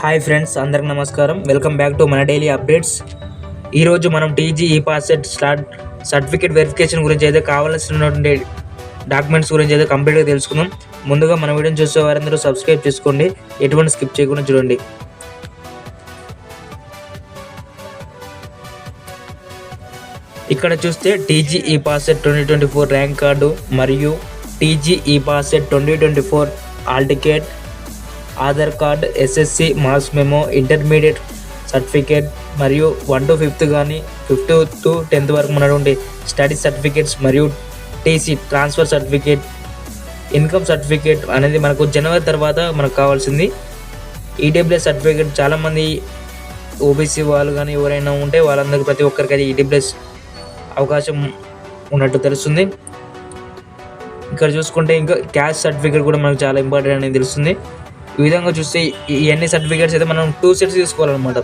Hi friends, అందరికి నమస్కారం. Welcome back to మన డైలీ అప్డేట్స్. ఈరోజు మనం టీజీ ఈ-పాస్ సర్టిఫికేట్ వెరిఫికేషన్ గురించి అయితే కావాల్సినటువంటి డాక్యుమెంట్స్ గురించి అయితే కంప్లీట్గా తెలుసుకుందాం. ముందుగా మన వీడియోని చూసే వారందరూ సబ్స్క్రైబ్ చేసుకోండి, ఎటువంటి స్కిప్ చేయకుండా చూడండి. ఇక్కడ చూస్తే టీజీ ఈ-పాస్ 2024 ర్యాంక్ కార్డు మరియు TG ePASS 2024 hall ticket, Aadhaar card, SSC marks memo, intermediate certificate మరియు 1 to 5th కానీ 5th to 10th వరకు ఉన్నటువంటి స్టడీ సర్టిఫికేట్స్ మరియు TC transfer certificate, income certificate అనేది మనకు జనవరి తర్వాత మనకు కావాల్సింది. ఈడబ్ల్యూఎస్ సర్టిఫికేట్ చాలామంది ఓబీసీ వాళ్ళు కానీ ఎవరైనా ఉంటే వాళ్ళందరికీ ప్రతి ఒక్కరికి అది ఈడబ్ల్యూఎస్ అవకాశం ఉన్నట్టు తెలుస్తుంది. ఇక్కడ చూసుకుంటే ఇంకా క్యాస్ట్ సర్టిఫికేట్ కూడా మనకు చాలా ఇంపార్టెంట్ అనేది తెలుస్తుంది. ఈ విధంగా చూస్తే ఇవన్నీ సర్టిఫికేట్స్ అయితే మనం 2 sets తీసుకోవాలన్నమాట.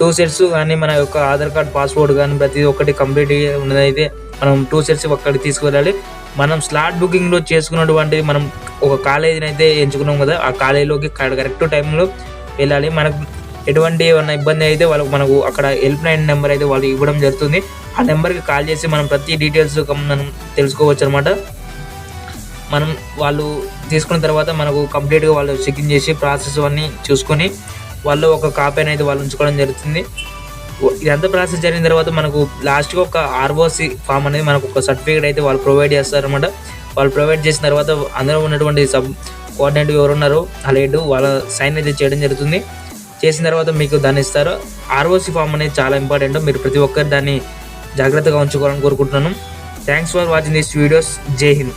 2 sets కానీ మన యొక్క ఆధార్ కార్డ్, పాస్పోర్ట్ కానీ ప్రతి ఒక్కటి కంప్లీట్ ఉన్నదైతే మనం 2 sets ఒక్కటి తీసుకువెళ్ళాలి. మనం స్లాట్ బుకింగ్లో చేసుకున్నటువంటి మనం ఒక కాలేజీని అయితే ఎంచుకున్నాం కదా, ఆ కాలేజీలోకి కరెక్ట్ టైంలో వెళ్ళాలి. మనకు ఎటువంటి ఏమన్నా ఇబ్బంది అయితే మనకు అక్కడ హెల్ప్ లైన్ నెంబర్ అయితే వాళ్ళు ఇవ్వడం జరుగుతుంది. ఆ నెంబర్కి కాల్ చేసి మనం ప్రతి డీటెయిల్స్ మనం తెలుసుకోవచ్చు అనమాట. మనం వాళ్ళు తీసుకున్న తర్వాత మనకు కంప్లీట్గా వాళ్ళు చెకింగ్ చేసి ప్రాసెస్ అన్నీ చూసుకొని వాళ్ళు ఒక కాపీ అనేది వాళ్ళు ఉంచుకోవడం జరుగుతుంది. ఇదంతా ప్రాసెస్ జరిగిన తర్వాత మనకు లాస్ట్గా ఒక ఆర్ఓసి ఫామ్ అనేది మనకు ఒక సర్టిఫికేట్ అయితే వాళ్ళు ప్రొవైడ్ చేస్తారనమాట. వాళ్ళు ప్రొవైడ్ చేసిన తర్వాత అందులో ఉన్నటువంటి సబ్ కోఆర్డినేటివ్ ఎవరున్నారో వాళ్ళ సైన్ అయితే చేయడం జరుగుతుంది. చేసిన తర్వాత మీకు దాన్ని ఇస్తారు. ఆర్ఓసి ఫామ్ అనేది చాలా ఇంపార్టెంట్, మీరు ప్రతి ఒక్కరు దాన్ని జాగ్రత్తగా ఉంచుకోవాలని కోరుకుంటున్నాను. Thanks for watching this videos. జై హింద్.